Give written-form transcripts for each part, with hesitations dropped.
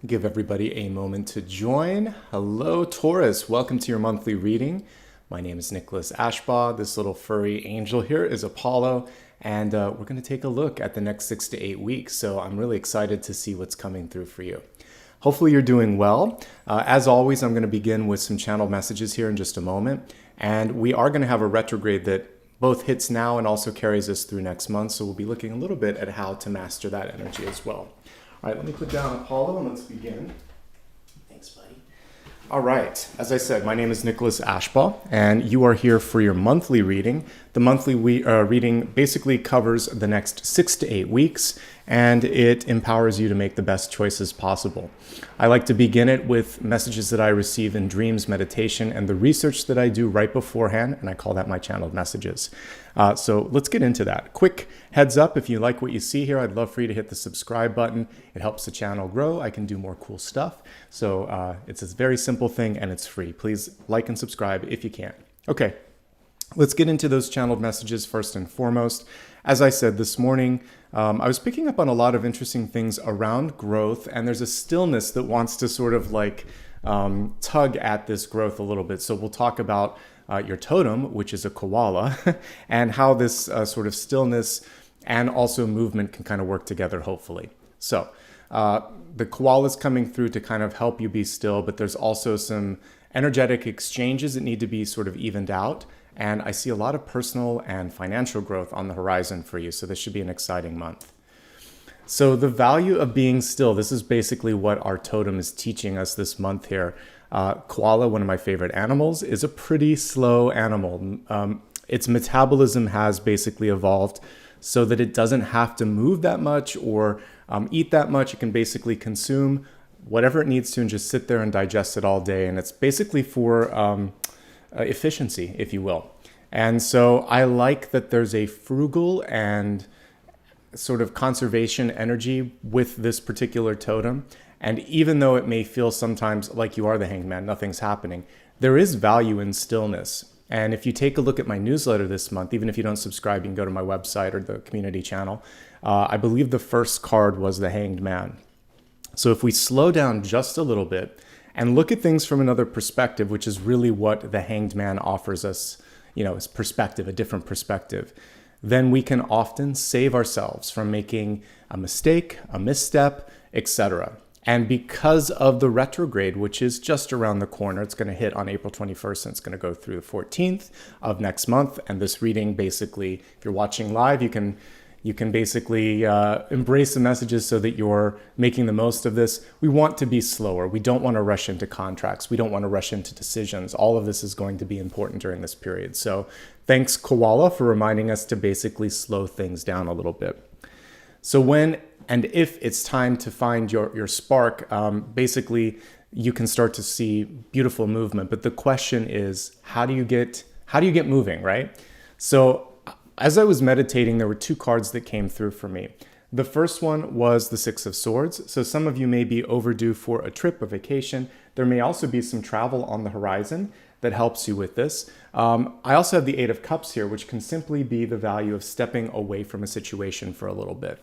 Give everybody a moment to join. Hello, Taurus. Welcome to your monthly reading. My name is Nicholas Ashbaugh. This little furry angel here is Apollo, and we're going to take a look at the next 6 to 8 weeks. So I'm really excited to see what's coming through for you. Hopefully you're doing well. As always, I'm going to begin with some channel messages here in just a moment. And we are going to have a retrograde that both hits now and also carries us through next month. So we'll be looking a little bit at how to master that energy as well. All right, let me put down Apollo and let's begin. Thanks, buddy. All right, as I said, my name is Nicholas Ashbaugh, and you are here for your monthly reading. The monthly reading basically covers the next 6 to 8 weeks, and it empowers you to make the best choices possible. I like to begin it with messages that I receive in dreams, meditation, and the research that I do right beforehand, and I call that my channeled messages. So let's get into that. Quick heads up, if you like what you see here, I'd love for you to hit the subscribe button. It helps the channel grow. I can do more cool stuff. So it's a very simple thing and it's free. Please like and subscribe if you can. Okay, let's get into those channeled messages first and foremost. As I said this morning, I was picking up on a lot of interesting things around growth, and there's a stillness that wants to sort of like tug at this growth a little bit. So we'll talk about your totem, which is a koala, and how this sort of stillness and also movement can kind of work together, hopefully. So the koala is coming through to kind of help you be still, but there's also some energetic exchanges that need to be sort of evened out. And I see a lot of personal and financial growth on the horizon for you. So this should be an exciting month. So the value of being still, this is basically what our totem is teaching us this month here. Koala, one of my favorite animals, is a pretty slow animal. Its metabolism has basically evolved so that it doesn't have to move that much or eat that much. It can basically consume whatever it needs to and just sit there and digest it all day. And it's basically for efficiency, if you will. And so I like that there's a frugal and sort of conservation energy with this particular totem. And even though it may feel sometimes like you are the hanged man, nothing's happening, there is value in stillness. And if you take a look at my newsletter this month, even if you don't subscribe, you can go to my website or the community channel. I believe the first card was the hanged man. So if we slow down just a little bit and look at things from another perspective, which is really what the hanged man offers us, is perspective, a different perspective, then we can often save ourselves from making a mistake, a misstep, etc. And because of the retrograde, which is just around the corner, it's going to hit on April 21st and it's going to go through the 14th of next month. And this reading, basically, if you're watching live, you can basically embrace the messages so that you're making the most of this. We want to be slower. We don't want to rush into contracts. We don't want to rush into decisions. All of this is going to be important during this period. So thanks, Koala, for reminding us to basically slow things down a little bit. So when and if it's time to find your spark, basically you can start to see beautiful movement. But the question is, how do you get moving, right? So as I was meditating, there were two cards that came through for me. The first one was the Six of Swords. So some of you may be overdue for a trip, a vacation. There may also be some travel on the horizon that helps you with this. I also have the Eight of Cups here, which can simply be the value of stepping away from a situation for a little bit.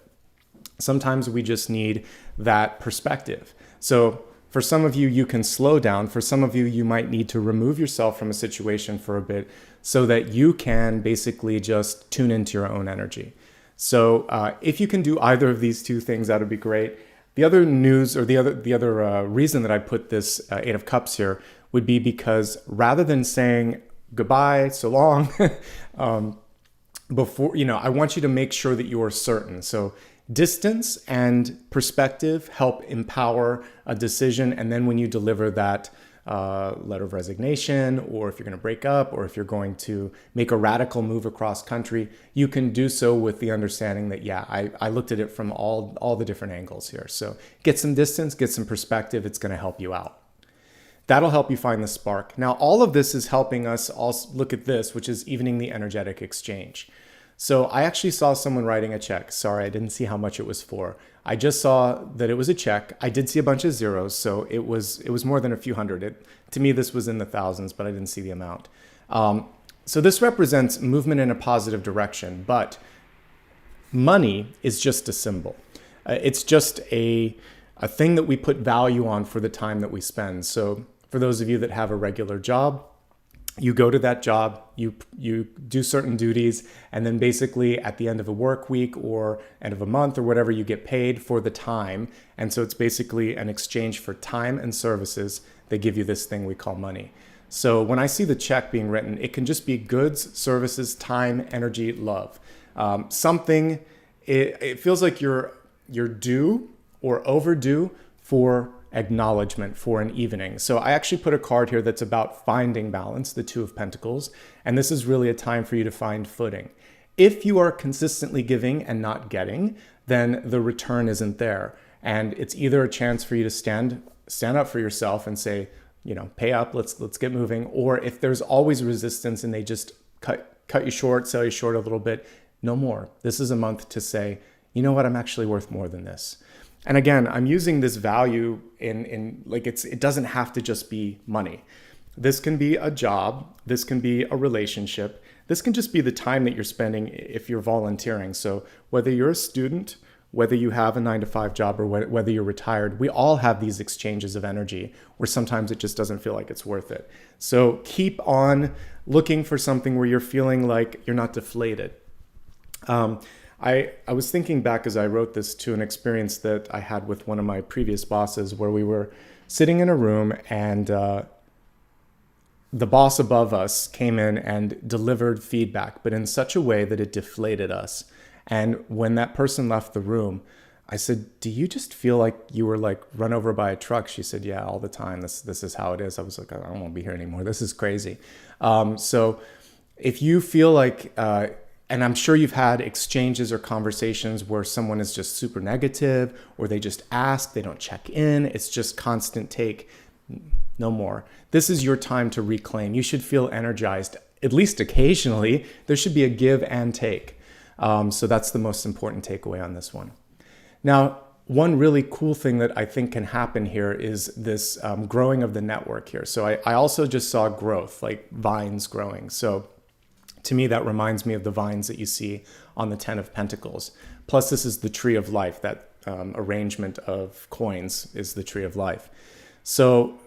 Sometimes we just need that perspective. So for some of you, you can slow down. For some of you, you might need to remove yourself from a situation for a bit so that you can basically just tune into your own energy. So if you can do either of these two things, that would be great. The other news or the other reason that I put this Eight of Cups here would be because rather than saying goodbye, so long, before, I want you to make sure that you are certain. So distance and perspective help empower a decision. And then when you deliver that letter of resignation, or if you're going to break up, or if you're going to make a radical move across country, you can do so with the understanding that, yeah, I looked at it from all the different angles here. So get some distance, get some perspective. It's going to help you out. That'll help you find the spark. Now, all of this is helping us also look at this, which is evening the energetic exchange. So I actually saw someone writing a check. Sorry, I didn't see how much it was for. I just saw that it was a check. I did see a bunch of zeros, so it was more than a few hundred. To me, this was in the thousands, but I didn't see the amount. So this represents movement in a positive direction, but money is just a symbol. It's just a a thing that we put value on for the time that we spend. So for those of you that have a regular job, you go to that job, you do certain duties, and then basically at the end of a work week or end of a month or whatever, you get paid for the time. And so it's basically an exchange for time and services. They give you this thing we call money. So when I see the check being written, it can just be goods, services, time, energy, love. It feels like you're due or overdue for acknowledgement, for an evening. So I actually put a card here that's about finding balance, the Two of Pentacles, and this is really a time for you to find footing. If you are consistently giving and not getting, then the return isn't there. And it's either a chance for you to stand up for yourself and say, pay up, let's get moving. Or if there's always resistance and they just cut you short, sell you short a little bit, no more. This is a month to say, you know what, I'm actually worth more than this. And again, I'm using this value in like it doesn't have to just be money. This can be a job. This can be a relationship. This can just be the time that you're spending if you're volunteering. So whether you're a student, whether you have a 9-to-5 job, or whether you're retired, we all have these exchanges of energy where sometimes it just doesn't feel like it's worth it. So keep on looking for something where you're feeling like you're not deflated. I was thinking back as I wrote this to an experience that I had with one of my previous bosses where we were sitting in a room and the boss above us came in and delivered feedback, but in such a way that it deflated us. And when that person left the room, I said, do you just feel like you were like run over by a truck? She said, yeah, all the time. This is how it is. I was like, I don't want to be here anymore. This is crazy. So if you feel like, and I'm sure you've had exchanges or conversations where someone is just super negative, or they just ask, they don't check in. It's just constant take. No more. This is your time to reclaim. You should feel energized, at least occasionally. There should be a give and take. So that's the most important takeaway on this one. Now, one really cool thing that I think can happen here is this growing of the network here. So I also just saw growth, like vines growing. So to me, that reminds me of the vines that you see on the 10 of Pentacles. Plus, this is the tree of life. That arrangement of coins is the tree of life. So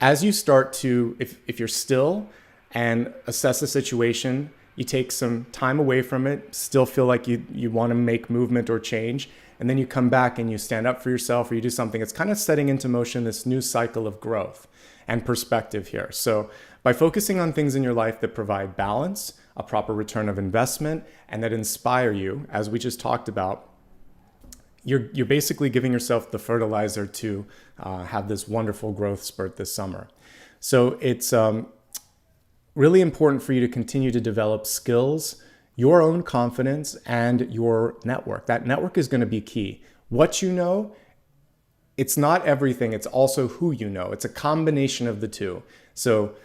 as you start to, if you're still and assess the situation, you take some time away from it, still feel like you want to make movement or change, and then you come back and you stand up for yourself or you do something. It's kind of setting into motion this new cycle of growth and perspective here. So by focusing on things in your life that provide balance, a proper return of investment, and that inspire you, as we just talked about, you're basically giving yourself the fertilizer to have this wonderful growth spurt this summer. So it's really important for you to continue to develop skills, your own confidence, and your network. That network is going to be key. What you know, it's not everything. It's also who you know. It's a combination of the two. So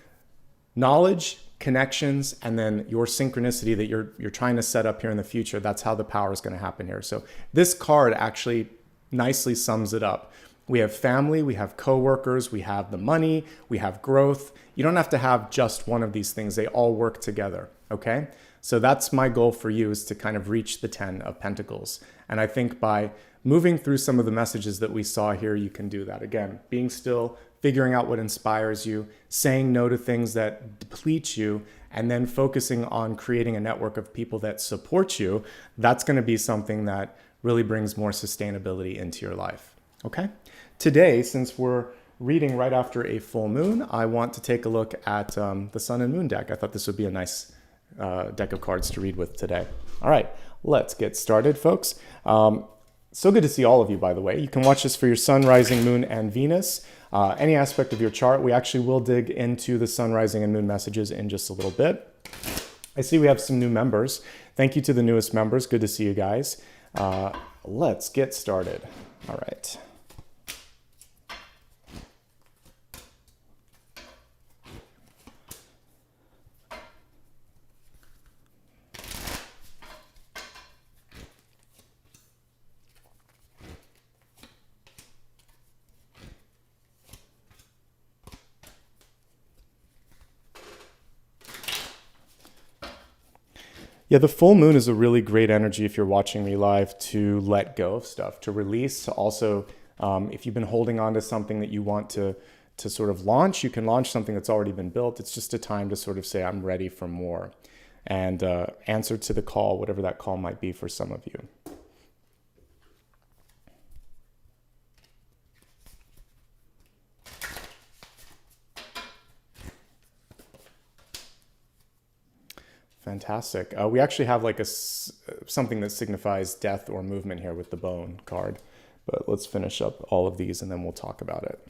knowledge, connections, and then your synchronicity that you're trying to set up here in the future. That's how the power is going to happen here. So this card actually nicely sums it up. We have family, we have coworkers, we have the money, we have growth. You don't have to have just one of these things. They all work together, okay? So that's my goal for you, is to kind of reach the 10 of Pentacles. And I think by moving through some of the messages that we saw here, you can do that. Again, being still, figuring out what inspires you, saying no to things that deplete you, and then focusing on creating a network of people that support you. That's going to be something that really brings more sustainability into your life, okay? Today, since we're reading right after a full moon, I want to take a look at the Sun and Moon deck. I thought this would be a nice deck of cards to read with today. All right, let's get started, folks. So good to see all of you, by the way. You can watch this for your Sun, Rising, Moon, and Venus. Any aspect of your chart. We actually will dig into the Sun, Rising, and Moon messages in just a little bit. I see we have some new members. Thank you to the newest members. Good to see you guys. Let's get started. All right. Yeah, the full moon is a really great energy if you're watching me live to let go of stuff, to release, to also If you've been holding on to something that you want to sort of launch, you can launch something that's already been built. It's just a time to sort of say, I'm ready for more, and answer to the call, whatever that call might be for some of you. Fantastic. We actually have like something that signifies death or movement here with the bone card, but let's finish up all of these and then we'll talk about it.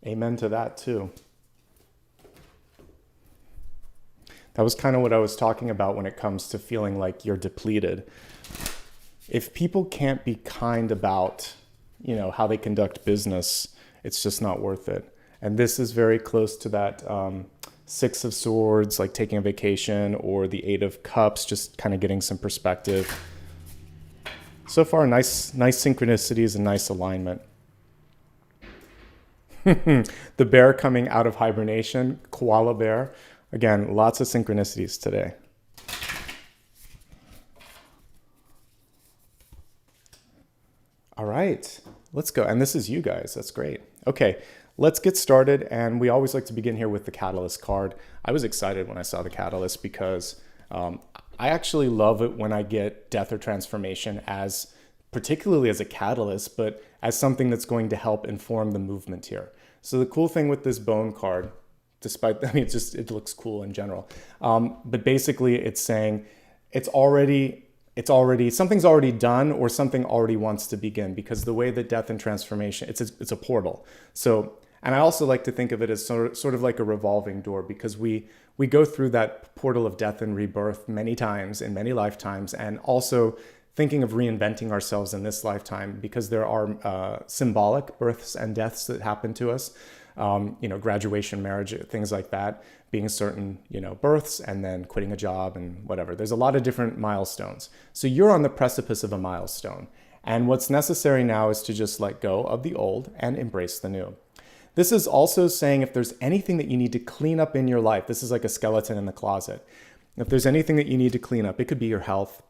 Amen to that too. That was kind of what I was talking about when it comes to feeling like you're depleted. If people can't be kind about, how they conduct business, it's just not worth it. And this is very close to that Six of Swords, like taking a vacation, or the Eight of Cups, just kind of getting some perspective. So far, nice synchronicities and nice alignment. The bear coming out of hibernation, koala bear. Again, lots of synchronicities today. All right, let's go. And this is you guys. That's great. Okay, let's get started. And we always like to begin here with the Catalyst card. I was excited when I saw the Catalyst because I actually love it when I get death or transformation as, particularly as a catalyst, but as something that's going to help inform the movement here. So the cool thing with this bone card, despite, it looks cool in general. But basically it's saying something's already done or something already wants to begin, because the way that death and transformation, it's a portal. So, and I also like to think of it as sort of like a revolving door, because we go through that portal of death and rebirth many times in many lifetimes, and also thinking of reinventing ourselves in this lifetime, because there are symbolic births and deaths that happen to us. Graduation, marriage, things like that, being certain, births, and then quitting a job and whatever. There's a lot of different milestones. So you're on the precipice of a milestone. And what's necessary now is to just let go of the old and embrace the new. This is also saying if there's anything that you need to clean up in your life, this is like a skeleton in the closet. If there's anything that you need to clean up, it could be your health,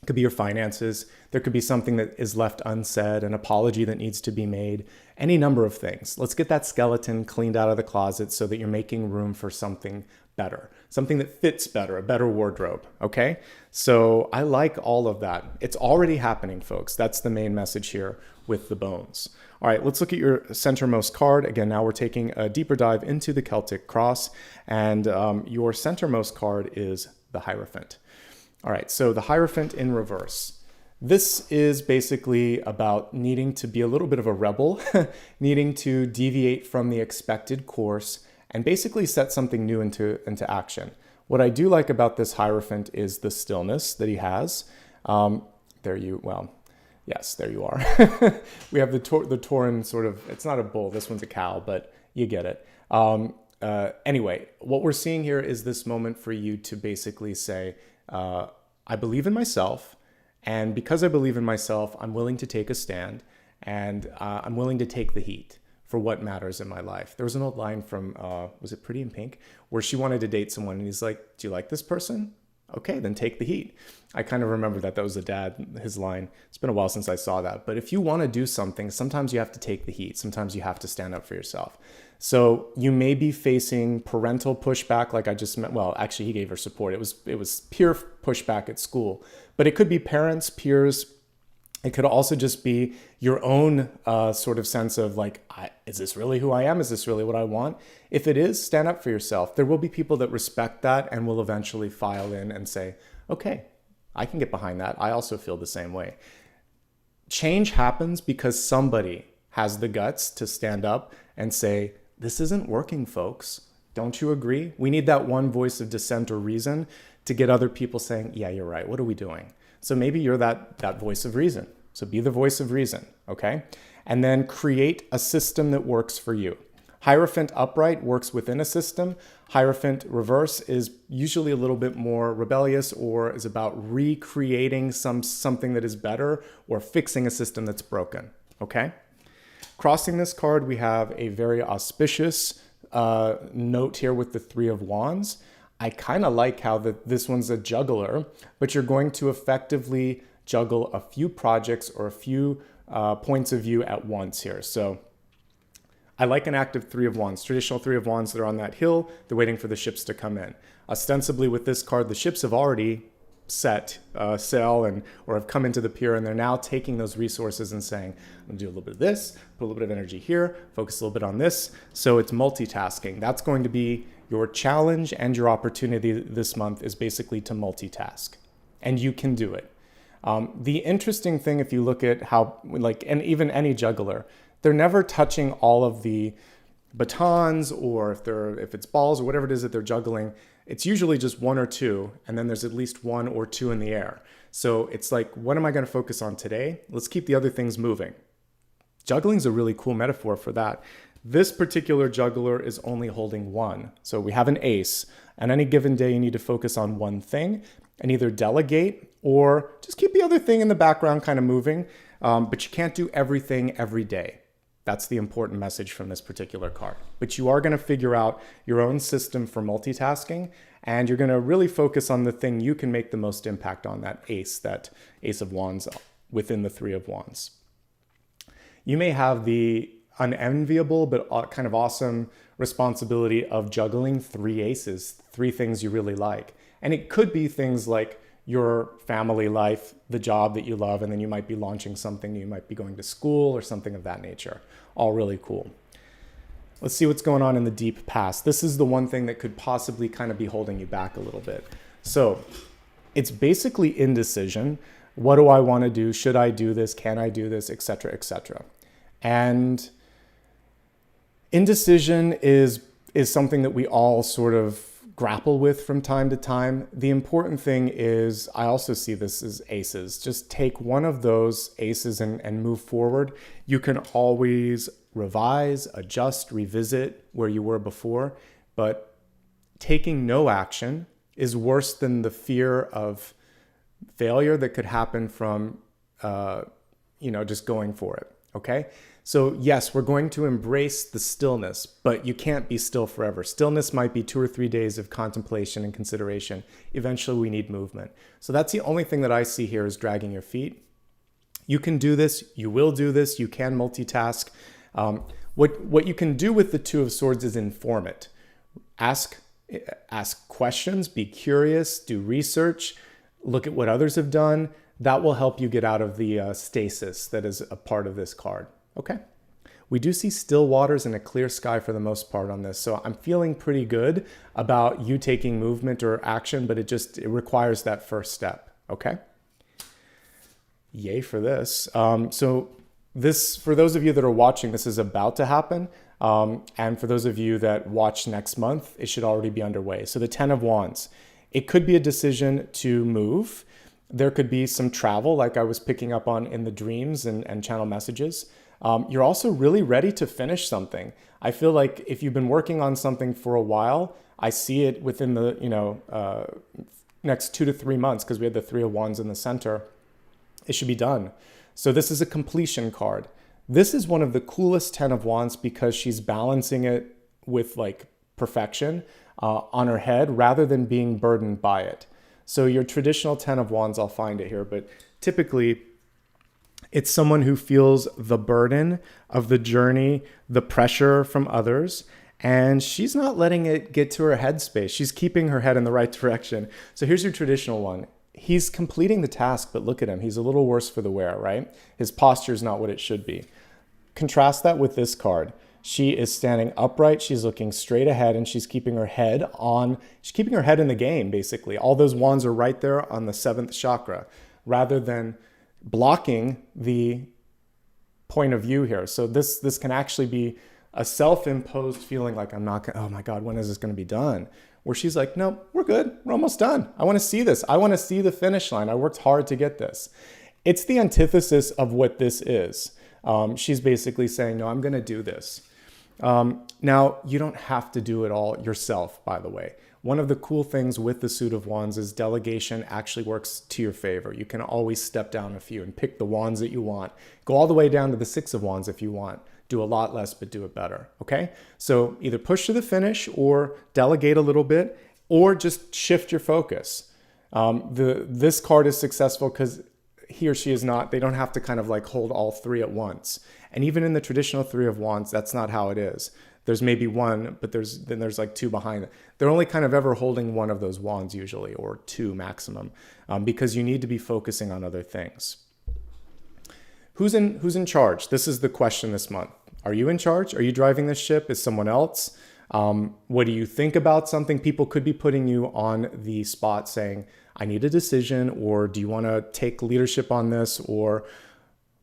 it could be your finances, there could be something that is left unsaid, an apology that needs to be made, any number of things. Let's get that skeleton cleaned out of the closet so that you're making room for something better, something that fits better, a better wardrobe, okay? So I like all of that. It's already happening, folks. That's the main message here with the bones. All right, let's look at your centermost card. Again, now we're taking a deeper dive into the Celtic Cross, and your centermost card is the Hierophant. All right, so the Hierophant in reverse. This is basically about needing to be a little bit of a rebel, needing to deviate from the expected course, and basically set something new into action. What I do like about this Hierophant is the stillness that he has. There you are. We have the Tauren sort of, it's not a bull, this one's a cow, but you get it. Anyway, what we're seeing here is this moment for you to basically say, I believe in myself, and because I believe in myself, I'm willing to take a stand, and I'm willing to take the heat for what matters in my life. There was an old line from, was it Pretty in Pink, where she wanted to date someone, and he's like, do you like this person? Okay, then take the heat. I kind of remember that was the dad, his line. It's been a while since I saw that. But if you want to do something, sometimes you have to take the heat. Sometimes you have to stand up for yourself. So you may be facing parental pushback, like I just meant. Well, actually, he gave her support. It was peer pushback at school. But it could be parents, peers. It could also just be your own sort of sense of like, is this really who I am? Is this really what I want? If it is, stand up for yourself. There will be people that respect that and will eventually file in and say, okay, I can get behind that. I also feel the same way. Change happens because somebody has the guts to stand up and say, this isn't working, folks. Don't you agree? We need that one voice of dissent or reason to get other people saying, yeah, you're right. What are we doing? So maybe you're that voice of reason. So be the voice of reason, okay? And then create a system that works for you. Hierophant upright works within a system. Hierophant reverse is usually a little bit more rebellious or is about recreating something that is better or fixing a system that's broken, okay? Crossing this card, we have a very auspicious note here with the Three of Wands. I kind of like how this one's a juggler, but you're going to effectively juggle a few projects or a few points of view at once here. So I like an active Three of Wands, traditional Three of Wands that are on that hill. They're waiting for the ships to come in. Ostensibly with this card, the ships have already set sail or have come into the pier, and they're now taking those resources and saying, I'm gonna do a little bit of this, put a little bit of energy here, focus a little bit on this. So it's multitasking. That's going to be your challenge, and your opportunity this month is basically to multitask, and you can do it. The interesting thing, if you look at how, and even any juggler, they're never touching all of the batons, or if it's balls or whatever it is that they're juggling, it's usually just one or two, and then there's at least one or two in the air. So it's like, what am I going to focus on today? Let's keep the other things moving. Juggling's a really cool metaphor for that. This particular juggler is only holding one. So we have an ace. On any given day, you need to focus on one thing and either delegate or just keep the other thing in the background kind of moving. But you can't do everything every day. That's the important message from this particular card. But you are going to figure out your own system for multitasking, and you're going to really focus on the thing you can make the most impact on, that Ace of Wands within the Three of Wands. You may have the unenviable but kind of awesome responsibility of juggling three aces, three things you really like. And it could be things like your family life, the job that you love, and then you might be launching something, you might be going to school or something of that nature. All really cool. Let's see what's going on in the deep past. This is the one thing that could possibly kind of be holding you back a little bit. So it's basically indecision. What do I want to do? Should I do this? Can I do this? Etc., etc. And indecision is something that we all sort of grapple with from time to time. The important thing is, I also see this as aces. Just take one of those aces and move forward. You can always revise, adjust, revisit where you were before, but taking no action is worse than the fear of failure that could happen from, just going for it, okay? So yes, we're going to embrace the stillness, but you can't be still forever. Stillness might be 2 or 3 days of contemplation and consideration. Eventually we need movement. So that's the only thing that I see here is dragging your feet. You can do this, you will do this, you can multitask. What you can do with the Two of Swords is inform it. Ask questions, be curious, do research, look at what others have done. That will help you get out of the stasis that is a part of this card. Okay, we do see still waters and a clear sky for the most part on this. So I'm feeling pretty good about you taking movement or action, but it requires that first step. Okay. Yay for this. So this, for those of you that are watching, this is about to happen. And for those of you that watch next month, it should already be underway. So the 10 of Wands, it could be a decision to move. There could be some travel like I was picking up on in the dreams and channel messages. You're also really ready to finish something. I feel like if you've been working on something for a while, I see it within the next 2 to 3 months, because we had the Three of Wands in the center. It should be done. So this is a completion card. This is one of the coolest 10 of Wands because she's balancing it with like perfection on her head rather than being burdened by it. So your traditional 10 of Wands, I'll find it here, but typically it's someone who feels the burden of the journey, the pressure from others, and she's not letting it get to her headspace. She's keeping her head in the right direction. So here's your traditional one. He's completing the task, but look at him. He's a little worse for the wear, right? His posture is not what it should be. Contrast that with this card. She is standing upright. She's looking straight ahead, and she's keeping her head on. She's keeping her head in the game, basically. All those wands are right there on the 7th chakra, rather than blocking the point of view here. So this can actually be a self-imposed feeling like I'm not, oh my God, when is this going to be done? Where she's like, no, we're good. We're almost done. I want to see this. I want to see the finish line. I worked hard to get this. It's the antithesis of what this is. She's basically saying, no, I'm going to do this. Now, you don't have to do it all yourself, by the way. one of the cool things with the suit of wands is delegation actually works to your favor. You can always step down a few and pick the wands that you want. Go all the way down to the six of wands if you want. Do a lot less, but do it better, okay? So either push to the finish or delegate a little bit, or just shift your focus. This card is successful because he or she is not, they don't have to kind of like hold all three at once. And even in the traditional three of wands, that's not how it is. There's maybe one, but then there's like two behind it. They're only kind of ever holding one of those wands usually, or two maximum, because you need to be focusing on other things. Who's in charge? This is the question this month. Are you in charge? Are you driving this ship? Is someone else? What do you think about something? People could be putting you on the spot saying, I need a decision, or do you want to take leadership on this, or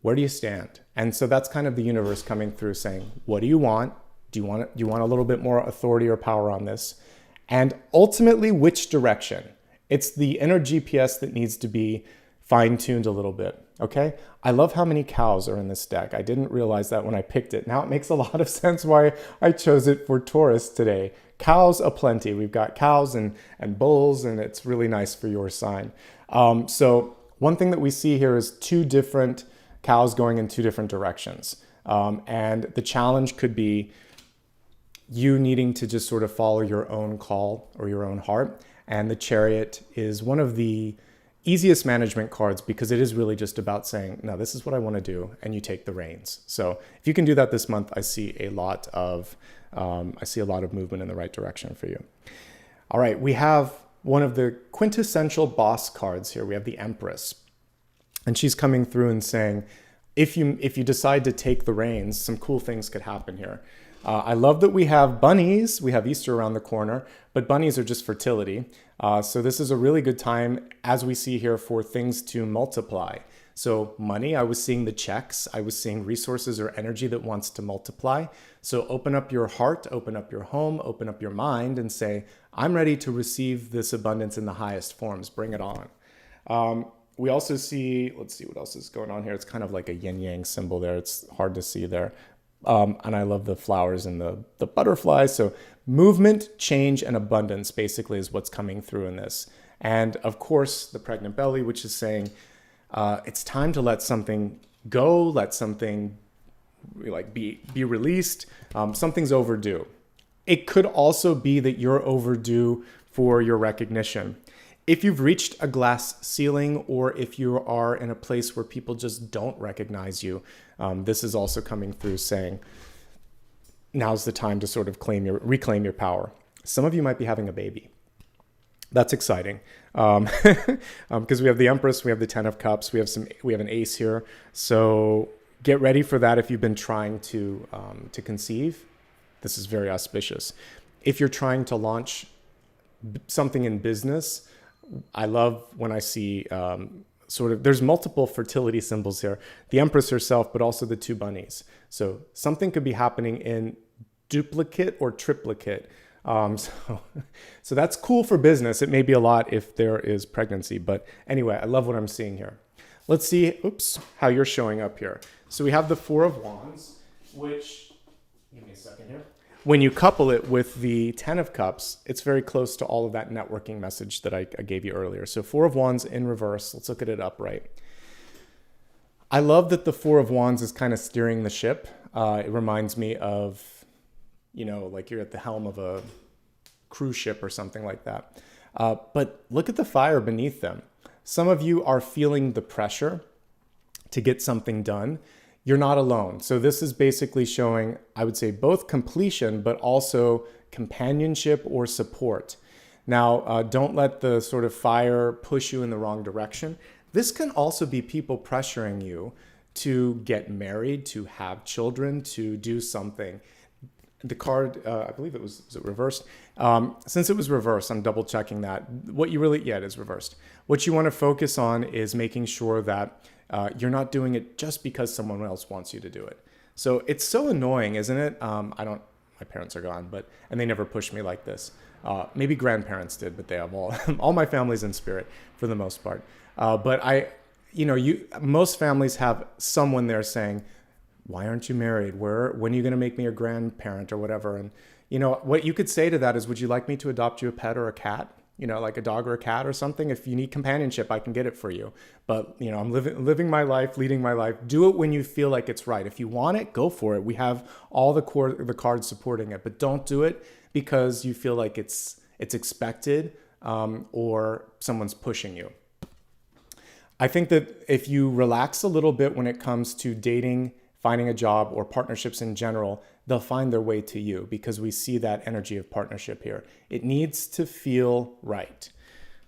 where do you stand? And so that's kind of the universe coming through saying, what do you want? Do you want a little bit more authority or power on this? And ultimately, which direction? It's the inner GPS that needs to be fine-tuned a little bit, okay? I love how many cows are in this deck. I didn't realize that when I picked it. Now it makes a lot of sense why I chose it for Taurus today. Cows aplenty. We've got cows and bulls, and it's really nice for your sign. So one thing that we see here is two different cows going in two different directions. And the challenge could be you needing to just sort of follow your own call or your own heart. And the Chariot is one of the easiest management cards because it is really just about saying, no, this is what I want to do, and you take the reins. So if you can do that this month, I see a lot of movement in the right direction for you. All right, we have one of the quintessential boss cards here. We have the Empress, and she's coming through and saying, if you decide to take the reins, some cool things could happen here. I love that we have bunnies. We have Easter around the corner, but bunnies are just fertility. So this is a really good time, as we see here, for things to multiply. So money, I was seeing the checks. I was seeing resources or energy that wants to multiply. So open up your heart, open up your home, open up your mind, and say, I'm ready to receive this abundance in the highest forms. Bring it on. We also see, let's see what else is going on here. It's kind of like a yin-yang symbol there. It's hard to see there. And I love the flowers and the butterflies. So movement, change, and abundance basically is what's coming through in this. And of course, the pregnant belly, which is saying it's time to let something go, let something like be released. Something's overdue. It could also be that you're overdue for your recognition. If you've reached a glass ceiling, or if you are in a place where people just don't recognize you, this is also coming through saying, now's the time to sort of reclaim your power. Some of you might be having a baby. That's exciting, because we have the Empress, we have the Ten of Cups, we have an Ace here. So get ready for that if you've been trying to conceive. This is very auspicious. If you're trying to launch something in business, I love when I see there's multiple fertility symbols here. The Empress herself, but also the two bunnies. So something could be happening in duplicate or triplicate. So that's cool for business. It may be a lot if there is pregnancy, but anyway, I love what I'm seeing here. Let's see, how you're showing up here. So we have the Four of Wands, which, give me a second here. When you couple it with the Ten of Cups, it's very close to all of that networking message that I gave you earlier. So Four of Wands in reverse. Let's look at it upright. I love that the Four of Wands is kind of steering the ship. It reminds me of, like you're at the helm of a cruise ship or something like that. But look at the fire beneath them. Some of you are feeling the pressure to get something done. You're not alone. So this is basically showing, I would say, both completion, but also companionship or support. Now, don't let the sort of fire push you in the wrong direction. This can also be people pressuring you to get married, to have children, to do something. The card, I believe was it reversed? Since it was reversed, I'm double checking that. It is reversed. What you want to focus on is making sure that you're not doing it just because someone else wants you to do it. So it's so annoying, isn't it? My parents are gone, and they never pushed me like this. Maybe grandparents did, but they have all my family's in spirit for the most part. Most families have someone there saying, why aren't you married? When are you going to make me a grandparent or whatever? And, What you could say to that is, would you like me to adopt you a pet or a cat? Like a dog or a cat or something. If you need companionship, I can get it for you. But, I'm living my life, leading my life. Do it when you feel like it's right. If you want it, go for it. We have all the cards supporting it, but don't do it because you feel like it's expected or someone's pushing you. I think that if you relax a little bit when it comes to dating, finding a job, or partnerships in general, they'll find their way to you because we see that energy of partnership here. It needs to feel right.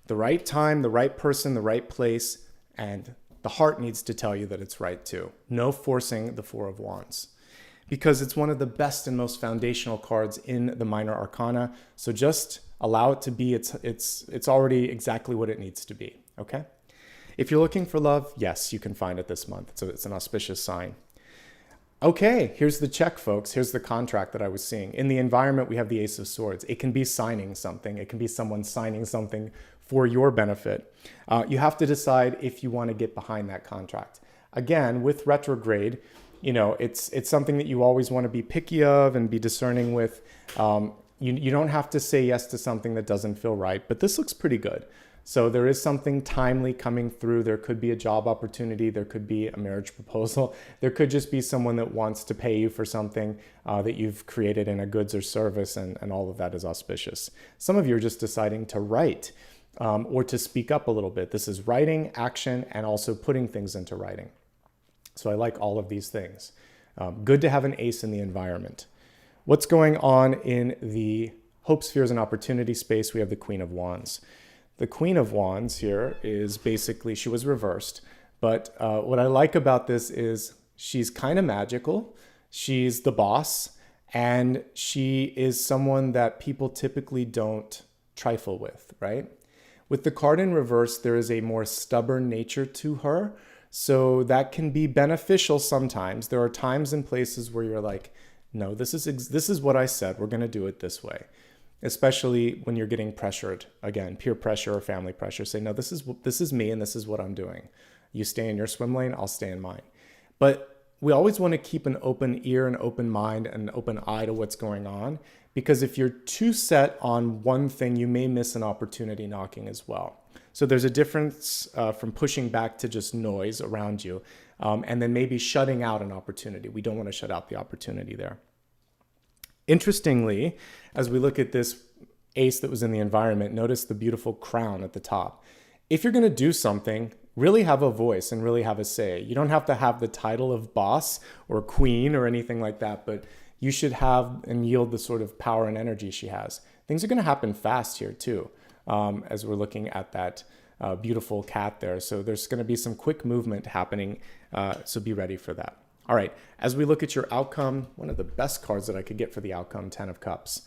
The right time, the right person, the right place, and the heart needs to tell you that it's right too. No forcing the Four of Wands because it's one of the best and most foundational cards in the minor arcana. So just allow it to be. It's already exactly what it needs to be, okay? If you're looking for love, yes, you can find it this month. So it's an auspicious sign. Okay, here's the check, folks. Here's the contract that I was seeing. In the environment, we have the Ace of Swords. It can be signing something. It can be someone signing something for your benefit. You have to decide if you want to get behind that contract. Again, with retrograde, it's something that you always want to be picky of and be discerning with. You don't have to say yes to something that doesn't feel right, but this looks pretty good. So there is something timely coming through. There could be a job opportunity. There could be a marriage proposal. There could just be someone that wants to pay you for something that you've created in a goods or service, and all of that is auspicious. Some of you are just deciding to write or to speak up a little bit. This is writing, action, and also putting things into writing. So I like all of these things. Good to have an ace in the environment. What's going on in the hope, spheres, and opportunity space? We have the Queen of Wands. The Queen of Wands here is basically, she was reversed. But what I like about this is she's kind of magical. She's the boss. And she is someone that people typically don't trifle with, right? With the card in reverse, there is a more stubborn nature to her. So that can be beneficial sometimes. There are times and places where you're like, no, this is what I said. We're going to do it this way. Especially when you're getting pressured, again, peer pressure or family pressure. Say, no, this is me and this is what I'm doing. You stay in your swim lane, I'll stay in mine. But we always want to keep an open ear, an open mind, an open eye to what's going on. Because if you're too set on one thing, you may miss an opportunity knocking as well. So there's a difference from pushing back to just noise around you, and then maybe shutting out an opportunity. We don't want to shut out the opportunity there. Interestingly, as we look at this ace that was in the environment, notice the beautiful crown at the top. If you're going to do something, really have a voice and really have a say. You don't have to have the title of boss or queen or anything like that, but you should have and yield the sort of power and energy she has. Things are going to happen fast here too, as we're looking at that beautiful cat there. So there's going to be some quick movement happening, so be ready for that. All right, as we look at your outcome, one of the best cards that I could get for the outcome, 10 of Cups.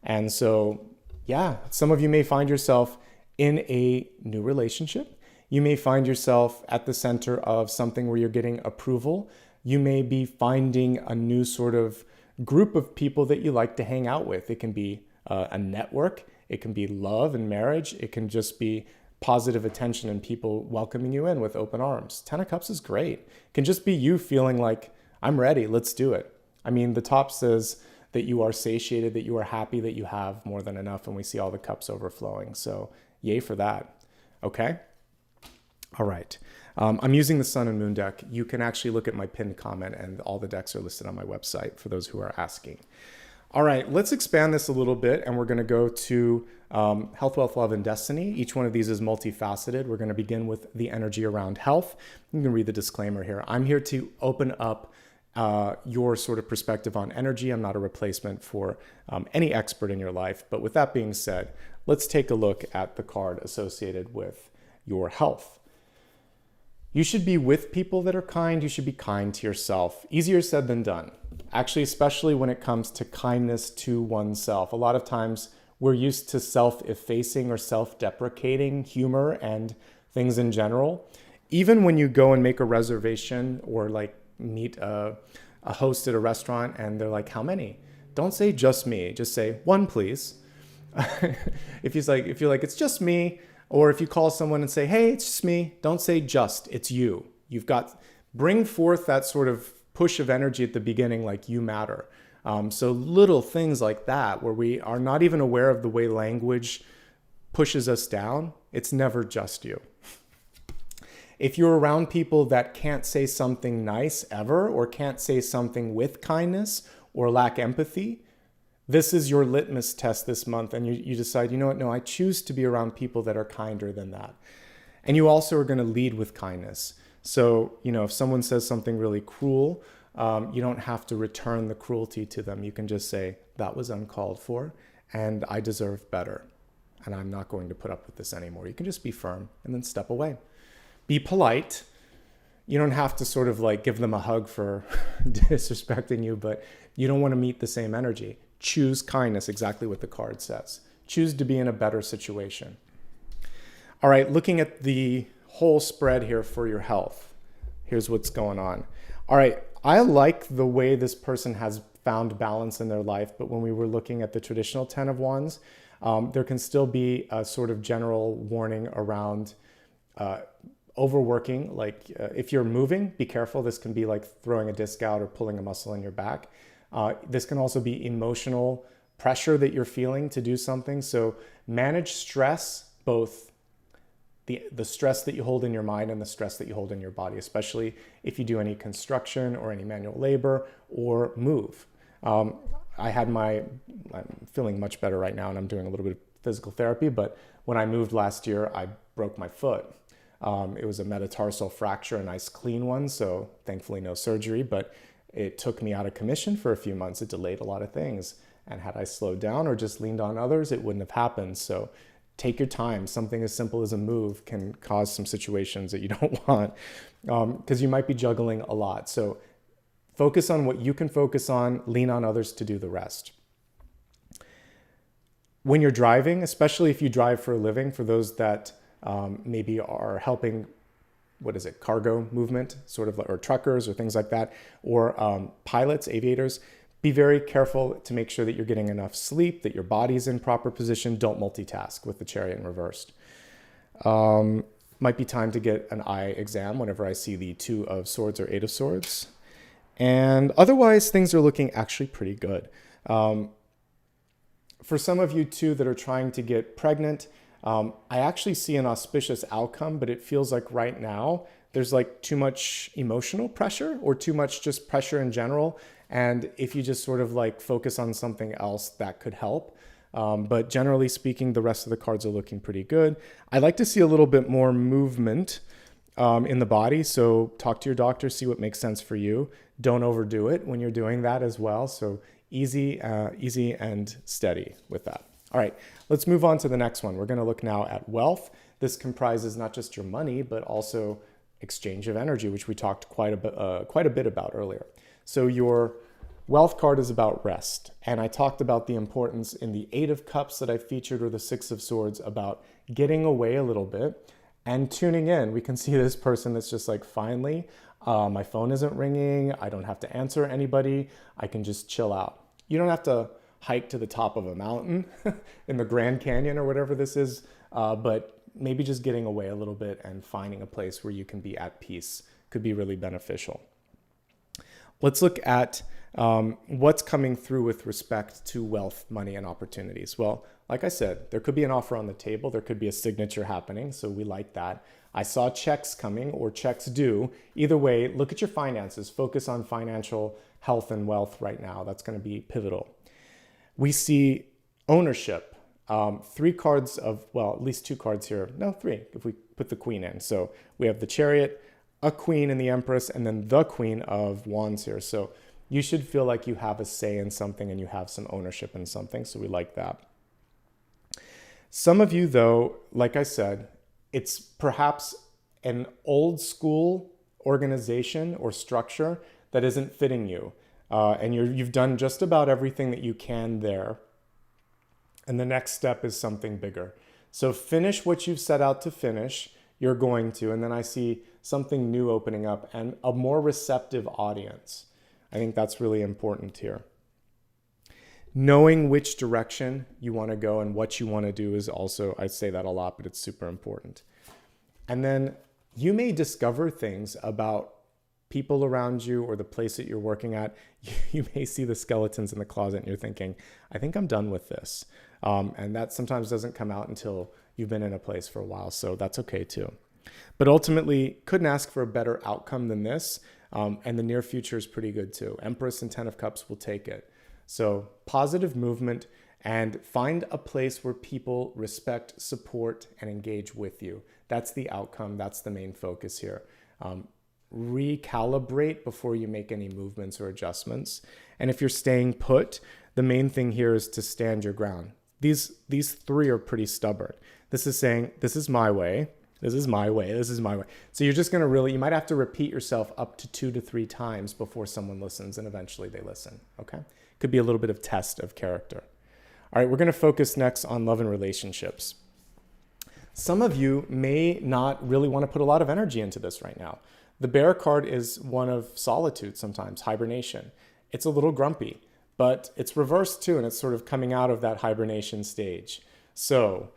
And so, yeah, some of you may find yourself in a new relationship. You may find yourself at the center of something where you're getting approval. You may be finding a new sort of group of people that you like to hang out with. It can be a network. It can be love and marriage. It can just be positive attention and people welcoming you in with open arms. 10 of Cups is great. It can just be you feeling like, I'm ready, let's do it. I mean, the top says that you are satiated, that you are happy, that you have more than enough, and we see all the cups overflowing. So yay for that. Okay? All right. I'm using the Sun and Moon deck. You can actually look at my pinned comment, and all the decks are listed on my website for those who are asking. All right, let's expand this a little bit, and we're going to go to health, wealth, love, and destiny. Each one of these is multifaceted. We're going to begin with the energy around health. You can read the disclaimer here. I'm here to open up your sort of perspective on energy. I'm not a replacement for any expert in your life. But with that being said, let's take a look at the card associated with your health. You should be with people that are kind. You should be kind to yourself. Easier said than done. Actually, especially when it comes to kindness to oneself. A lot of times we're used to self-effacing or self-deprecating humor and things in general. Even when you go and make a reservation or like meet a host at a restaurant and they're like, how many? Don't say just me. Just say one, please. If you're like, it's just me. Or if you call someone and say, hey, it's just me, don't say just, it's you. Bring forth that sort of push of energy at the beginning, like you matter. So little things like that where we are not even aware of the way language pushes us down. It's never just you. If you're around people that can't say something nice ever, or can't say something with kindness, or lack empathy, this is your litmus test this month. And you decide, you know what, no, I choose to be around people that are kinder than that. And you also are going to lead with kindness. So, if someone says something really cruel, you don't have to return the cruelty to them. You can just say, that was uncalled for, and I deserve better. And I'm not going to put up with this anymore. You can just be firm and then step away. Be polite. You don't have to sort of like give them a hug for disrespecting you, but you don't want to meet the same energy. Choose kindness, exactly what the card says. Choose to be in a better situation. All right, looking at the whole spread here for your health. Here's what's going on. All right, I like the way this person has found balance in their life, but when we were looking at the traditional 10 of Wands, there can still be a sort of general warning around overworking. Like if you're moving, be careful. This can be like throwing a disc out or pulling a muscle in your back. This can also be emotional pressure that you're feeling to do something. So manage stress, both the stress that you hold in your mind and the stress that you hold in your body, especially if you do any construction or any manual labor or move. I'm feeling much better right now, and I'm doing a little bit of physical therapy, but when I moved last year, I broke my foot. It was a metatarsal fracture, a nice clean one, so thankfully no surgery, but it took me out of commission for a few months. It delayed a lot of things, and had I slowed down or just leaned on others, it wouldn't have happened. So take your time. Something as simple as a move can cause some situations that you don't want, because you might be juggling a lot. So focus on what you can focus on, lean on others to do the rest. When you're driving, especially if you drive for a living, for those that maybe are helping, cargo movement, sort of, or truckers or things like that, or pilots, aviators, be very careful to make sure that you're getting enough sleep, that your body's in proper position. Don't multitask with the Chariot in reversed. Might be time to get an eye exam whenever I see the 2 of Swords or 8 of Swords. And otherwise, things are looking actually pretty good. For some of you too that are trying to get pregnant, I actually see an auspicious outcome, but it feels like right now there's like too much emotional pressure, or too much just pressure in general. And if you just sort of like focus on something else, that could help. But generally speaking, the rest of the cards are looking pretty good. I like to see a little bit more movement in the body. So talk to your doctor, see what makes sense for you. Don't overdo it when you're doing that as well. So easy and steady with that. All right, let's move on to the next one. We're going to look now at wealth. This comprises not just your money, but also exchange of energy, which we talked quite a bit about earlier. So your wealth card is about rest. And I talked about the importance in the 8 of Cups that I featured, or the 6 of Swords, about getting away a little bit and tuning in. We can see this person that's just like, finally, my phone isn't ringing. I don't have to answer anybody. I can just chill out. You don't have to hike to the top of a mountain in the Grand Canyon or whatever this is, but maybe just getting away a little bit and finding a place where you can be at peace could be really beneficial. Let's look at what's coming through with respect to wealth, money, and opportunities. Well, like I said, there could be an offer on the table. There could be a signature happening, so we like that. I saw checks coming, or checks due. Either way, look at your finances. Focus on financial health and wealth right now. That's going to be pivotal. We see ownership. 3 cards of, well, at least 2 cards here. No, 3, if we put the Queen in. So we have the Chariot, a Queen, and the Empress, and then the Queen of Wands here. So you should feel like you have a say in something and you have some ownership in something. So we like that. Some of you, though, like I said, it's perhaps an old school organization or structure that isn't fitting you. And you've done just about everything that you can there. And the next step is something bigger. So finish what you've set out to finish. You're going to. And then I see something new opening up and a more receptive audience. I think that's really important here. Knowing which direction you want to go and what you want to do is also, I say that a lot, but it's super important. And then you may discover things about people around you or the place that you're working at, you may see the skeletons in the closet and you're thinking, I think I'm done with this. And that sometimes doesn't come out until you've been in a place for a while. So that's okay too. But ultimately, couldn't ask for a better outcome than this. And the near future is pretty good too. Empress and Ten of Cups will take it. So positive movement, and find a place where people respect, support, and engage with you. That's the outcome. That's the main focus here. Recalibrate before you make any movements or adjustments. And if you're staying put, the main thing here is to stand your ground. These three are pretty stubborn. This is saying, this is my way. This is my way. This is my way. So you're just going to you might have to repeat yourself up to 2 to 3 times before someone listens, and eventually they listen. Okay. Could be a little bit of test of character. All right. We're going to focus next on love and relationships. Some of you may not really want to put a lot of energy into this right now. The Bear card is one of solitude sometimes, hibernation. It's a little grumpy, but it's reversed too, and it's sort of coming out of that hibernation stage. So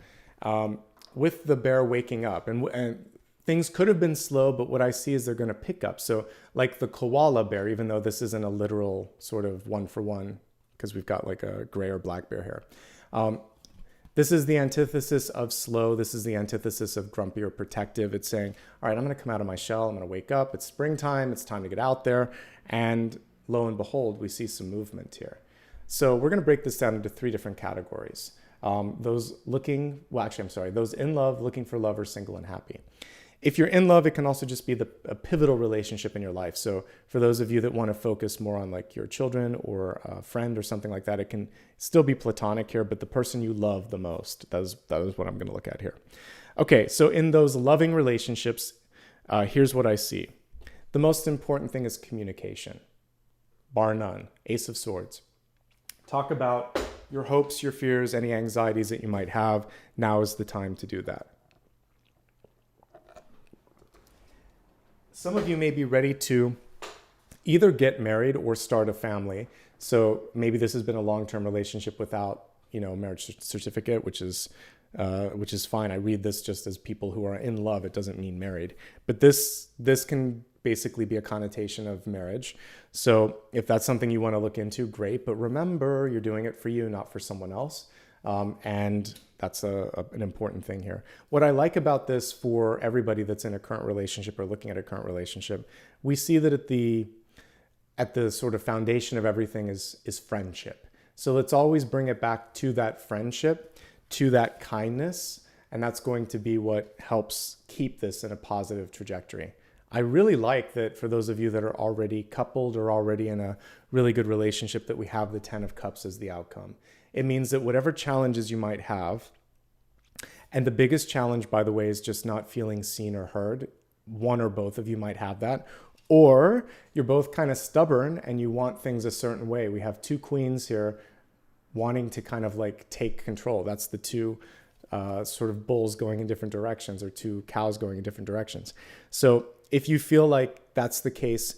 with the Bear waking up, and things could have been slow, but what I see is they're going to pick up. So like the koala bear, even though this isn't a literal sort of one for one, because we've got like a gray or black bear here. This is the antithesis of slow. This is the antithesis of grumpy or protective. It's saying, all right, I'm going to come out of my shell. I'm going to wake up. It's springtime. It's time to get out there. And lo and behold, we see some movement here. So we're going to break this down into 3 different categories. Those in love, looking for love, or single and happy. If you're in love, it can also just be a pivotal relationship in your life. So for those of you that want to focus more on like your children or a friend or something like that, it can still be platonic here, but the person you love the most, that is what I'm going to look at here. Okay, so in those loving relationships, here's what I see. The most important thing is communication, bar none. Ace of Swords. Talk about your hopes, your fears, any anxieties that you might have. Now is the time to do that. Some of you may be ready to either get married or start a family. So maybe this has been a long-term relationship without, marriage certificate, which is fine. I read this just as people who are in love. It doesn't mean married. But this can basically be a connotation of marriage. So if that's something you want to look into, great. But remember, you're doing it for you, not for someone else. And that's an important thing here. What I like about this for everybody that's in a current relationship or looking at a current relationship, we see that at the sort of foundation of everything is friendship. So let's always bring it back to that friendship, to that kindness, and that's going to be what helps keep this in a positive trajectory. I really like that for those of you that are already coupled or already in a really good relationship, that we have the 10 of Cups as the outcome. It means that whatever challenges you might have, and the biggest challenge, by the way, is just not feeling seen or heard. One or both of you might have that. Or you're both kind of stubborn and you want things a certain way. We have 2 queens here wanting to kind of like take control. That's the 2 sort of bulls going in different directions, or 2 cows going in different directions. So if you feel like that's the case,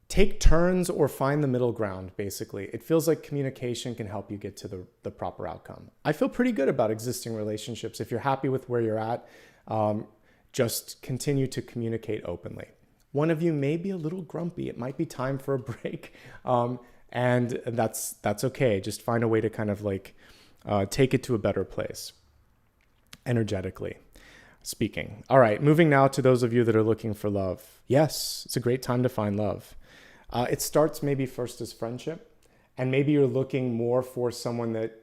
take turns or find the middle ground, basically. It feels like communication can help you get to the proper outcome. I feel pretty good about existing relationships. If you're happy with where you're at, just continue to communicate openly. One of you may be a little grumpy. It might be time for a break. And that's okay. Just find a way to kind of like take it to a better place, energetically speaking. All right, moving now to those of you that are looking for love. Yes, it's a great time to find love. It starts maybe first as friendship, and maybe you're looking more for someone that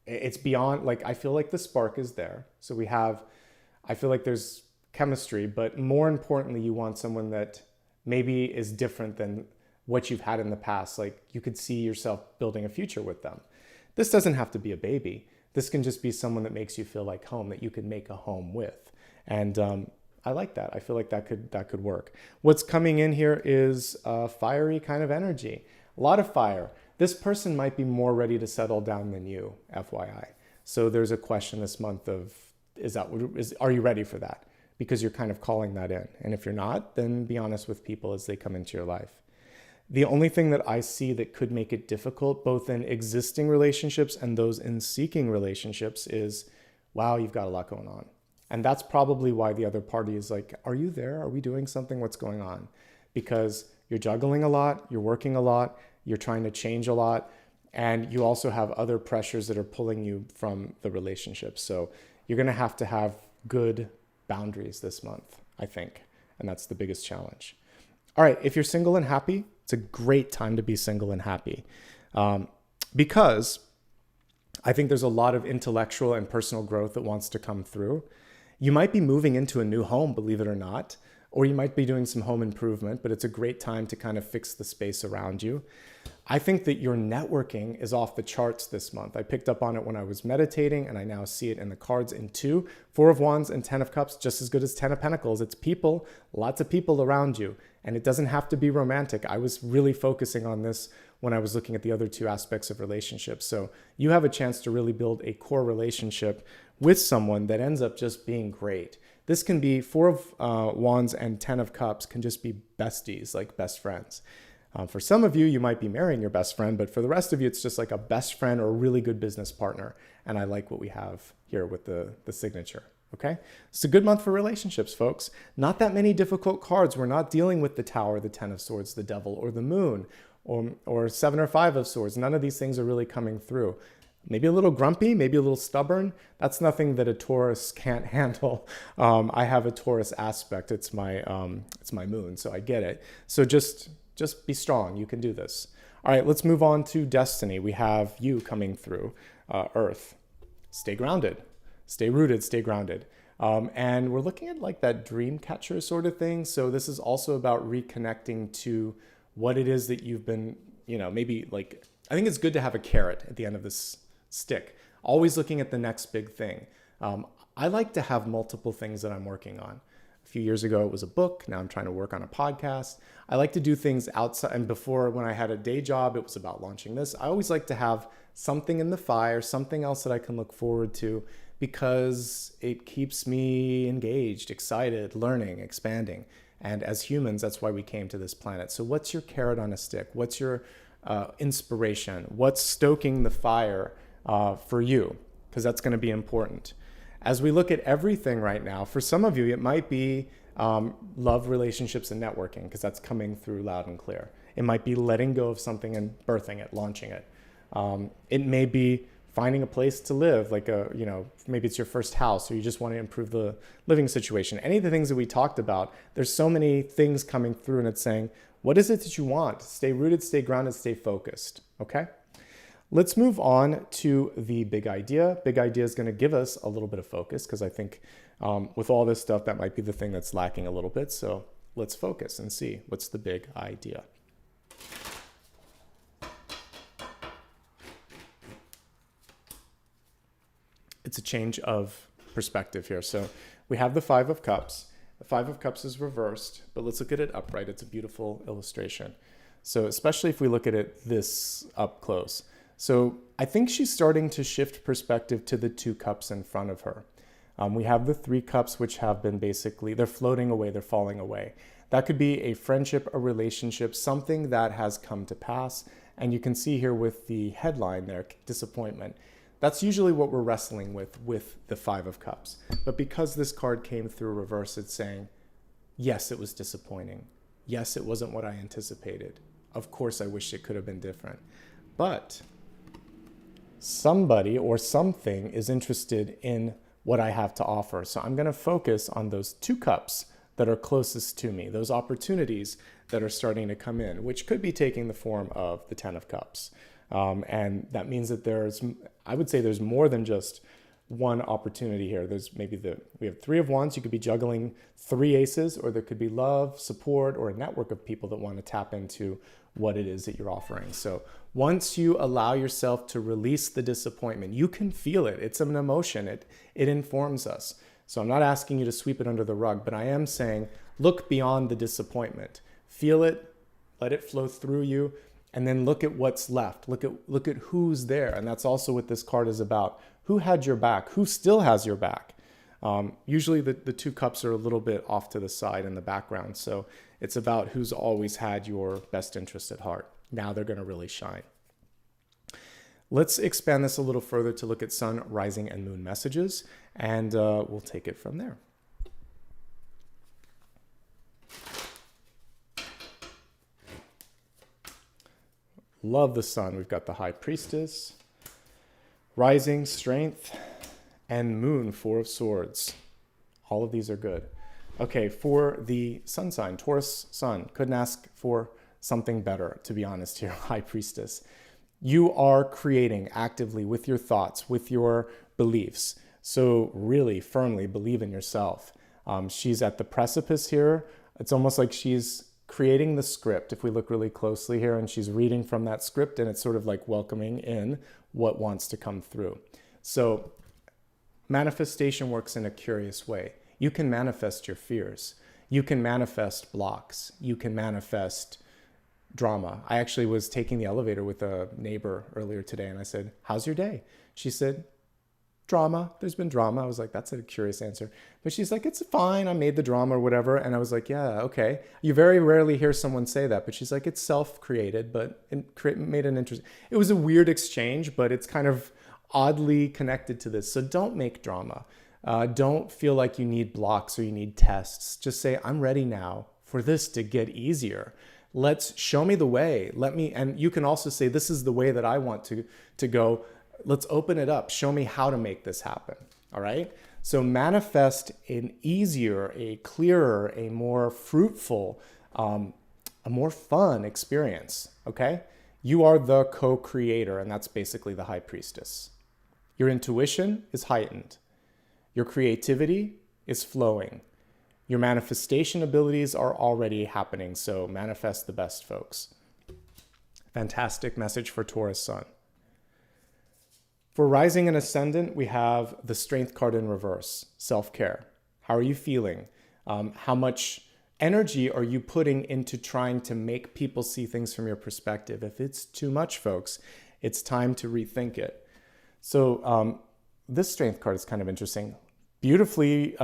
it's beyond, like, I feel like the spark is there. So I feel like there's chemistry, but more importantly, you want someone that maybe is different than what you've had in the past. Like, you could see yourself building a future with them. This doesn't have to be a baby. This can just be someone that makes you feel like home, that you could make a home with. And I like that. I feel like that could work. What's coming in here is a fiery kind of energy. A lot of fire. This person might be more ready to settle down than you, FYI. So there's a question this month of, are you ready for that? Because you're kind of calling that in. And if you're not, then be honest with people as they come into your life. The only thing that I see that could make it difficult, both in existing relationships and those in seeking relationships, is, wow, you've got a lot going on. And that's probably why the other party is like, are you there? Are we doing something? What's going on? because you're juggling a lot, you're working a lot, you're trying to change a lot, and you also have other pressures that are pulling you from the relationship. So you're going to have good boundaries this month, I think. And that's the biggest challenge. All right, if you're single and happy, it's a great time to be single and happy, because I think there's a lot of intellectual and personal growth that wants to come through. You might be moving into a new home, believe it or not, or you might be doing some home improvement, but it's a great time to kind of fix the space around you. I think that your networking is off the charts this month. I picked up on it when I was meditating, and I now see it in the cards in 2, 4 of Wands and 10 of Cups, just as good as 10 of Pentacles. It's people, lots of people around you, and it doesn't have to be romantic. I was really focusing on this when I was looking at the other 2 aspects of relationships. So you have a chance to really build a core relationship with someone that ends up just being great. This can be 4 of Wands and 10 of Cups can just be besties, like best friends. For some of you, you might be marrying your best friend, but for the rest of you, it's just like a best friend or a really good business partner. And I like what we have here with the signature, okay? It's a good month for relationships, folks. Not that many difficult cards. We're not dealing with the Tower, the 10 of Swords, the Devil, or the Moon, or 7 or 5 of Swords. None of these things are really coming through. Maybe a little grumpy, maybe a little stubborn. That's nothing that a Taurus can't handle. I have a Taurus aspect. It's my moon, so I get it. So just be strong. You can do this. All right, let's move on to destiny. We have you coming through, Earth. Stay grounded, stay rooted, stay grounded. And we're looking at like that dream catcher sort of thing. So this is also about reconnecting to what it is that you've been, maybe like, I think it's good to have a carrot at the end of this stick, always looking at the next big thing. I like to have multiple things that I'm working on. A few years ago, it was a book. Now I'm trying to work on a podcast. I like to do things outside. And before, when I had a day job, it was about launching this. I always like to have something in the fire, something else that I can look forward to, because it keeps me engaged, excited, learning, expanding. And as humans, that's why we came to this planet. So what's your carrot on a stick? What's your inspiration? What's stoking the fire for you? Because that's going to be important. As we look at everything right now, for some of you, it might be love, relationships, and networking, because that's coming through loud and clear. It might be letting go of something and birthing it, launching it. It may be finding a place to live, like maybe it's your first house, or you just want to improve the living situation. Any of the things that we talked about, there's so many things coming through, and it's saying, what is it that you want? Stay rooted, stay grounded, stay focused, okay? Let's move on to the big idea. Big idea is going to give us a little bit of focus, because I think with all this stuff, that might be the thing that's lacking a little bit. So let's focus and see what's the big idea. It's a change of perspective here. So we have the 5 of Cups. The 5 of Cups is reversed, but let's look at it upright. It's a beautiful illustration. So especially if we look at it this up close. So I think she's starting to shift perspective to the 2 cups in front of her. We have the 3 cups, which have been basically, they're floating away, they're falling away. That could be a friendship, a relationship, something that has come to pass. And you can see here with the headline there, disappointment. That's usually what we're wrestling with the 5 of Cups. But because this card came through reverse, it's saying, yes, it was disappointing. Yes, it wasn't what I anticipated. Of course, I wish it could have been different. But somebody or something is interested in what I have to offer. So I'm going to focus on those 2 cups that are closest to me, those opportunities that are starting to come in, which could be taking the form of the 10 of Cups. And that means that I would say there's more than just one opportunity here. There's we have 3 of Wands. You could be juggling 3 aces, or there could be love, support, or a network of people that want to tap into what it is that you're offering. So once you allow yourself to release the disappointment, you can feel it. It's an emotion. It informs us. So I'm not asking you to sweep it under the rug, but I am saying, look beyond the disappointment. Feel it, let it flow through you, and then look at what's left. Look at who's there. And that's also what this card is about. Who had your back? Who still has your back? Usually the 2 cups are a little bit off to the side in the background. So it's about who's always had your best interest at heart. Now they're going to really shine. Let's expand this a little further to look at sun, rising, and moon messages, and we'll take it from there. Love the sun. We've got the High Priestess, Rising, Strength, and Moon, Four of Swords. All of these are good. Okay, for the sun sign, Taurus sun, couldn't ask for something better, to be honest here, High Priestess. You are creating actively with your thoughts, with your beliefs. So really firmly believe in yourself. She's at the precipice here. It's almost like she's creating the script, if we look really closely here, and she's reading from that script, and it's sort of like welcoming in what wants to come through. So manifestation works in a curious way. You can manifest your fears. You can manifest blocks. You can manifest drama. I actually was taking the elevator with a neighbor earlier today, and I said, "How's your day?" She said, "Drama. There's been drama." I was like, that's a curious answer. But she's like, "It's fine. I made the drama," or whatever. And I was like, yeah, okay. You very rarely hear someone say that, but she's like, "It's self-created, but it made an interest." It was a weird exchange, but it's kind of oddly connected to this. So don't make drama. Don't feel like you need blocks or you need tests. Just say, "I'm ready now for this to get easier. Let's show me the way. And you can also say, "This is the way that I want to go. Let's open it up. Show me how to make this happen." All right. So manifest an easier, a clearer, a more fruitful, a more fun experience. Okay. You are the co-creator, and that's basically the High Priestess. Your intuition is heightened. Your creativity is flowing. Your manifestation abilities are already happening. So manifest the best, folks. Fantastic message for Taurus sun. For rising and ascendant, we have the Strength card in reverse, self-care. How are you feeling? How much energy are you putting into trying to make people see things from your perspective? If it's too much, folks, it's time to rethink it. So this Strength card is kind of interesting. Beautifully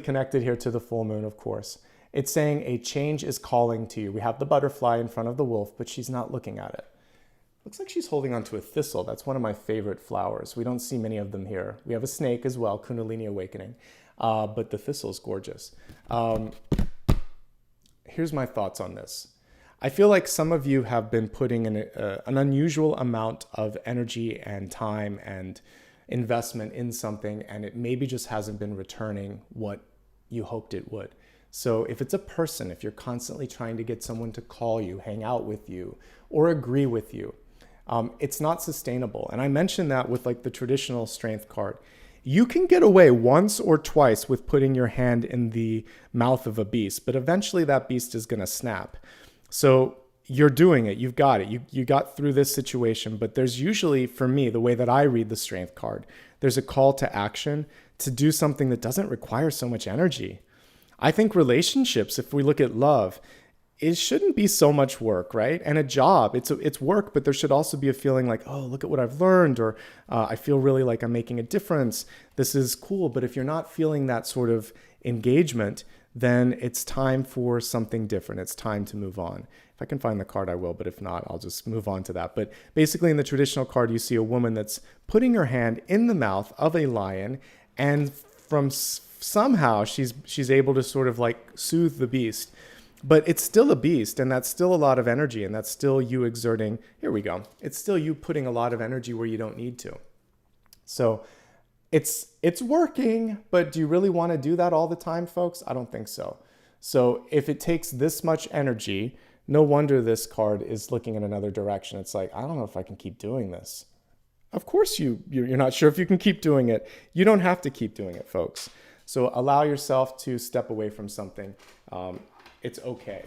connected here to the full moon, of course. It's saying a change is calling to you. We have the butterfly in front of the wolf, but she's not looking at it. Looks like she's holding onto a thistle. That's one of my favorite flowers. We don't see many of them here. We have a snake as well, Kundalini Awakening, but the thistle is gorgeous. Here's my thoughts on this. I feel like some of you have been putting in an unusual amount of energy and time and investment in something, and it maybe just hasn't been returning what you hoped it would. So if it's a person, if you're constantly trying to get someone to call you, hang out with you, or agree with you, it's not sustainable. And I mentioned that with like the traditional Strength card. You can get away once or twice with putting your hand in the mouth of a beast, but eventually that beast is going to snap. So you're doing it. You've got it. You got through this situation, but there's usually, for me, the way that I read the Strength card, there's a call to action to do something that doesn't require so much energy. I think relationships, if we look at love, it shouldn't be so much work, right? And a job, it's work, but there should also be a feeling like, oh, look at what I've learned, or I feel really like I'm making a difference. This is cool. But if you're not feeling that sort of engagement, then it's time for something different. It's time to move on. If I can find the card, I will, but if not, I'll just move on to that. But basically in the traditional card, you see a woman that's putting her hand in the mouth of a lion, and from somehow she's able to sort of like soothe the beast. But it's still a beast, and that's still a lot of energy, and that's still you exerting, here we go. It's still you putting a lot of energy where you don't need to. So it's working, but do you really want to do that all the time, folks? I don't think so. So if it takes this much energy, no wonder this card is looking in another direction. It's like, I don't know if I can keep doing this. Of course you're not sure if you can keep doing it. You don't have to keep doing it, folks. So allow yourself to step away from something. It's okay.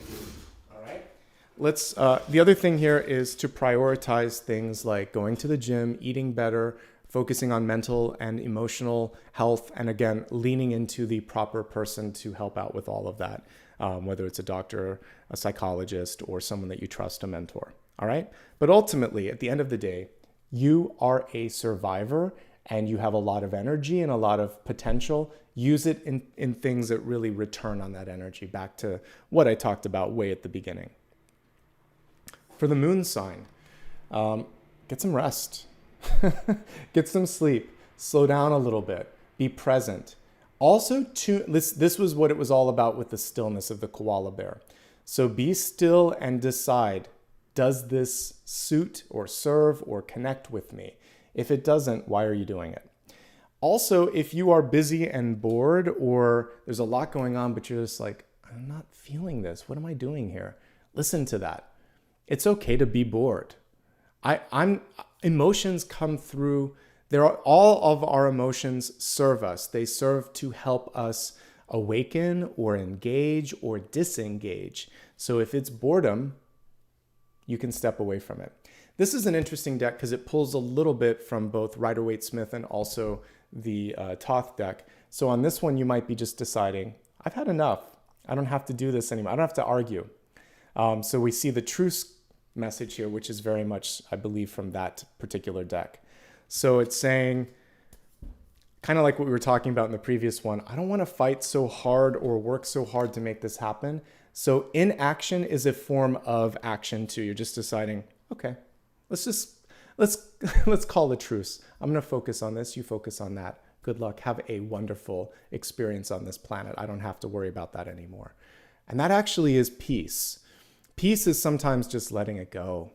All right. The other thing here is to prioritize things like going to the gym, eating better, focusing on mental and emotional health, and again, leaning into the proper person to help out with all of that, whether it's a doctor, a psychologist, or someone that you trust, a mentor. All right. But ultimately, at the end of the day, you are a survivor, and you have a lot of energy and a lot of potential. Use it in things that really return on that energy, back to what I talked about way at the beginning. For the moon sign, get some rest, get some sleep, slow down a little bit, be present. Also, this was what it was all about with the stillness of the koala bear. So be still and decide, Does this suit or serve or connect with me? If it doesn't, why are you doing it? Also, if you are busy and bored, or there's a lot going on, but you're just like, I'm not feeling this. What am I doing here? Listen to that. It's okay to be bored. Emotions come through. All of our emotions serve us. They serve to help us awaken or engage or disengage. So if it's boredom, you can step away from it. This is an interesting deck because it pulls a little bit from both Rider-Waite-Smith and also the Thoth deck. So on this one, you might be just deciding, I've had enough. I don't have to do this anymore. I don't have to argue. So we see the truce message here, which is very much, I believe, from that particular deck. So it's saying, kind of like what we were talking about in the previous one, I don't want to fight so hard or work so hard to make this happen. So inaction is a form of action too. You're just deciding, okay, let's call a truce. I'm going to focus on this. You focus on that. Good luck. Have a wonderful experience on this planet. I don't have to worry about that anymore. And that actually is peace. Peace is sometimes just letting it go.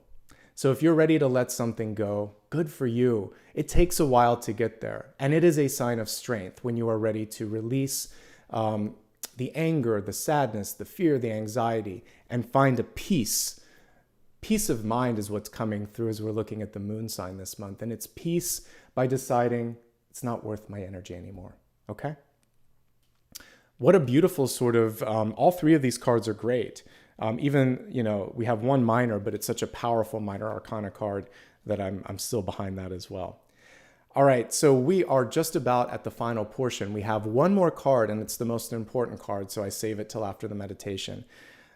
So if you're ready to let something go, good for you. It takes a while to get there. And it is a sign of strength when you are ready to release the anger, the sadness, the fear, the anxiety, and find a peace. Peace of mind is what's coming through as we're looking at the moon sign this month. And it's peace by deciding it's not worth my energy anymore. Okay? What a beautiful sort of, all three of these cards are great. Even, we have one minor, but it's such a powerful minor arcana card that I'm still behind that as well. All right, so we are just about at the final portion. We have one more card, and it's the most important card, so I save it till after the meditation.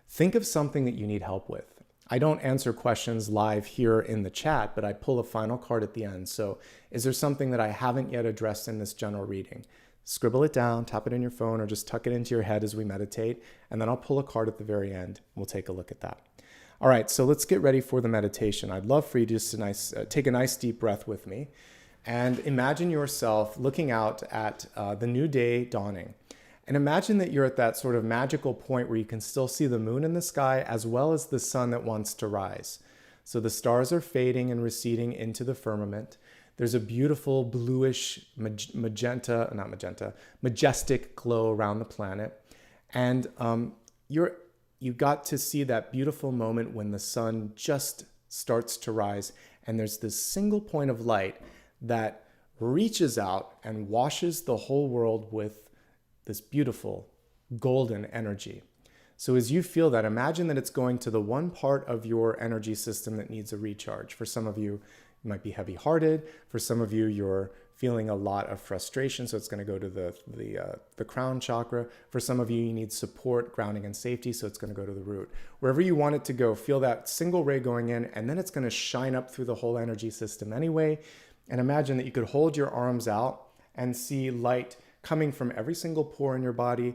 Think of something that you need help with. I don't answer questions live here in the chat, but I pull a final card at the end. So is there something that I haven't yet addressed in this general reading? Scribble it down, tap it in your phone, or just tuck it into your head as we meditate, and then I'll pull a card at the very end. We'll take a look at that. All right, so let's get ready for the meditation. I'd love for you to just take a nice deep breath with me and imagine yourself looking out at the new day dawning. And imagine that you're at that sort of magical point where you can still see the moon in the sky as well as the sun that wants to rise. So the stars are fading and receding into the firmament. There's a beautiful bluish majestic glow around the planet. And you got to see that beautiful moment when the sun just starts to rise. And there's this single point of light that reaches out and washes the whole world with this beautiful golden energy. So as you feel that, imagine that it's going to the one part of your energy system that needs a recharge. For some of you, you might be heavy-hearted. For some of you, you're feeling a lot of frustration, so it's going to go to the crown chakra. For some of you, you need support, grounding, and safety, so it's going to go to the root. Wherever you want it to go, feel that single ray going in, and then it's going to shine up through the whole energy system anyway. And imagine that you could hold your arms out and see light coming from every single pore in your body,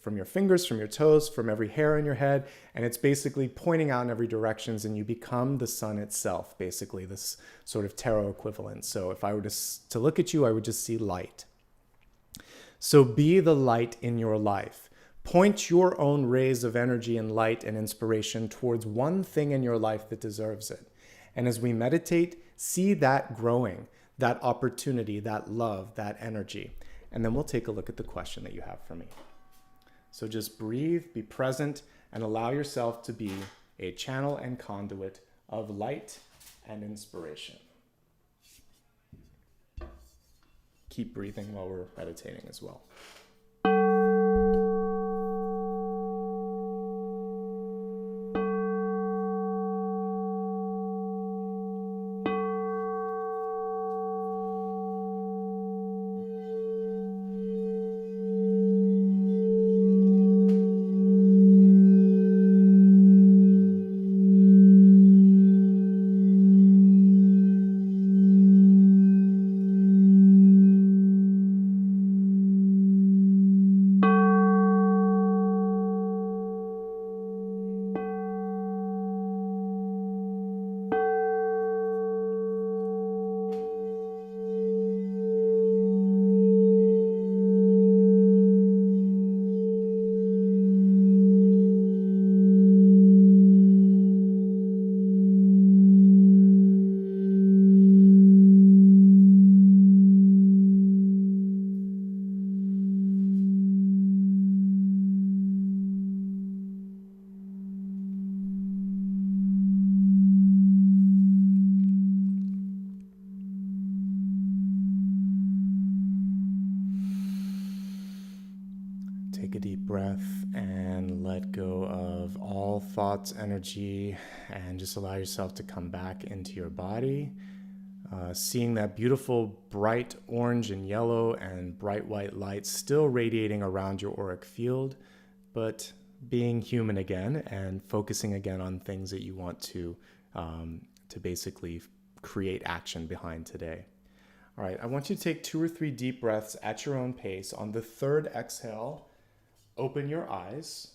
from your fingers, from your toes, from every hair in your head, and it's basically pointing out in every direction, and you become the sun itself, basically, this sort of tarot equivalent. So if I were to look at you, I would just see light. So be the light in your life. Point your own rays of energy and light and inspiration towards one thing in your life that deserves it. And as we meditate, see that growing, that opportunity, that love, that energy. And then we'll take a look at the question that you have for me. So just breathe, be present, and allow yourself to be a channel and conduit of light and inspiration. Keep breathing while we're meditating as well. Take a deep breath and let go of all thoughts, energy, and just allow yourself to come back into your body. Seeing that beautiful bright orange and yellow and bright white light still radiating around your auric field, but being human again and focusing again on things that you want to basically create action behind today. All right, I want you to take 2 or 3 deep breaths at your own pace. On the third exhale, open your eyes.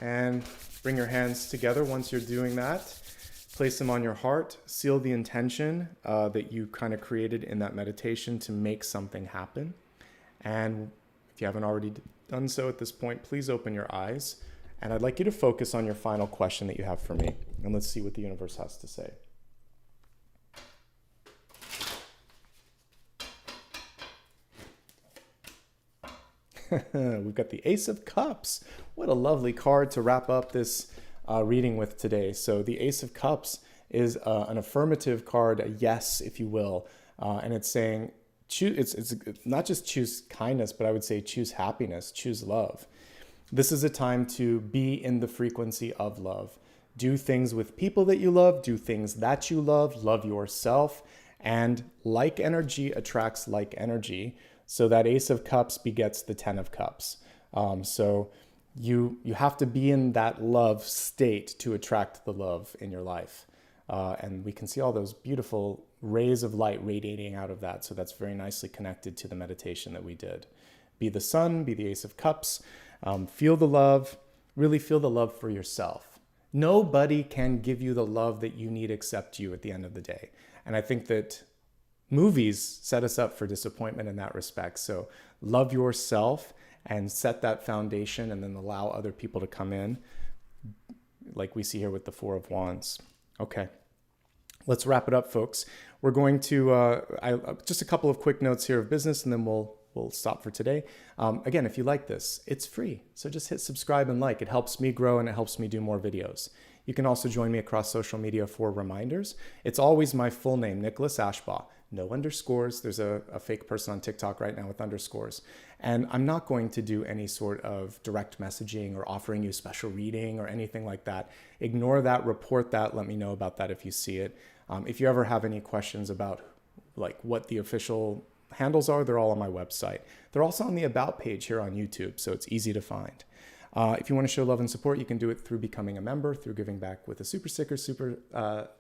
And bring your hands together once you're doing that. Place them on your heart. Seal the intention that you kind of created in that meditation to make something happen. And if you haven't already done so at this point, please open your eyes. And I'd like you to focus on your final question that you have for me. And let's see what the universe has to say. We've got the Ace of Cups. What a lovely card to wrap up this reading with today. So the Ace of Cups is an affirmative card, a yes, if you will. And it's saying, it's not just choose kindness, but I would say choose happiness, choose love. This is a time to be in the frequency of love. Do things with people that you love, do things that you love yourself, and like energy attracts like energy. So that Ace of Cups begets the 10 of Cups. So you have to be in that love state to attract the love in your life. And we can see all those beautiful rays of light radiating out of that. So that's very nicely connected to the meditation that we did. Be the sun, be the Ace of Cups. Feel the love, really feel the love for yourself. Nobody can give you the love that you need except you at the end of the day. And I think that movies set us up for disappointment in that respect. So love yourself and set that foundation and then allow other people to come in, like we see here with the 4 of Wands. Okay, let's wrap it up, folks. We're going to, just a couple of quick notes here of business and then we'll stop for today. Again, if you like this, it's free. So just hit subscribe and like. It helps me grow and it helps me do more videos. You can also join me across social media for reminders. It's always my full name, Nicholas Ashbaugh. No underscores. There's a fake person on TikTok right now with underscores. And I'm not going to do any sort of direct messaging or offering you special reading or anything like that. Ignore that, report that, let me know about that if you see it. If you ever have any questions about like what the official handles are, they're all on my website. They're also on the About page here on YouTube, so it's easy to find. If you want to show love and support, you can do it through becoming a member, through giving back with a super sticker, super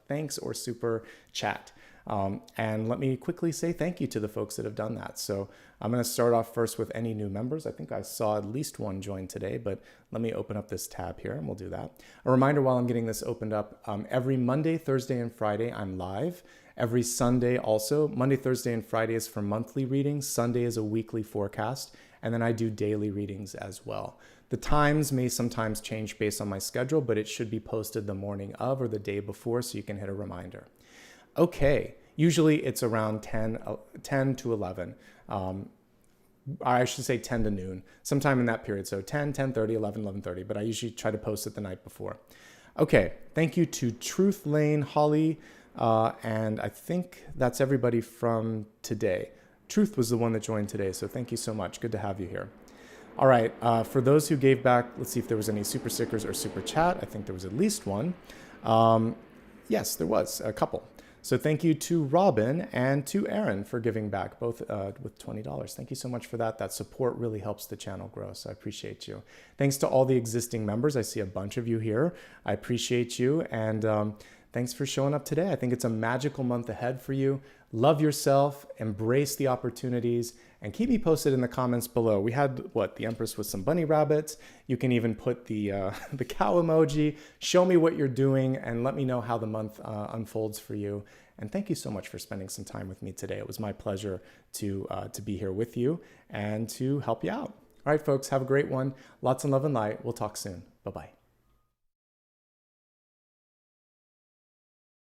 thanks, or super chat. And let me quickly say thank you to the folks that have done that. So I'm going to start off first with any new members. I think I saw at least one join today, but let me open up this tab here and we'll do that. A reminder while I'm getting this opened up, every Monday, Thursday, and Friday, I'm live. Every Sunday also. Monday, Thursday, and Friday is for monthly readings. Sunday is a weekly forecast. And then I do daily readings as well. The times may sometimes change based on my schedule, but it should be posted the morning of or the day before so you can hit a reminder. Okay, usually it's around 10 to 11. I should say 10 to noon, sometime in that period. So 10, 10:30, 11, 11:30, but I usually try to post it the night before. Okay, thank you to Truth Lane, Holly, and I think that's everybody from today. Truth was the one that joined today, so thank you so much. Good to have you here. All right, for those who gave back, let's see if there was any super stickers or super chat. I think there was at least one. Yes, there was a couple. So thank you to Robin and to Aaron for giving back, both with $20. Thank you so much for that. That support really helps the channel grow, so I appreciate you. Thanks to all the existing members. I see a bunch of you here. I appreciate you, and thanks for showing up today. I think it's a magical month ahead for you. Love yourself, embrace the opportunities, and keep me posted in the comments below. We had, the Empress with some bunny rabbits. You can even put the cow emoji. Show me what you're doing and let me know how the month unfolds for you. And thank you so much for spending some time with me today. It was my pleasure to be here with you and to help you out. All right, folks, have a great one. Lots of love and light. We'll talk soon. Bye-bye.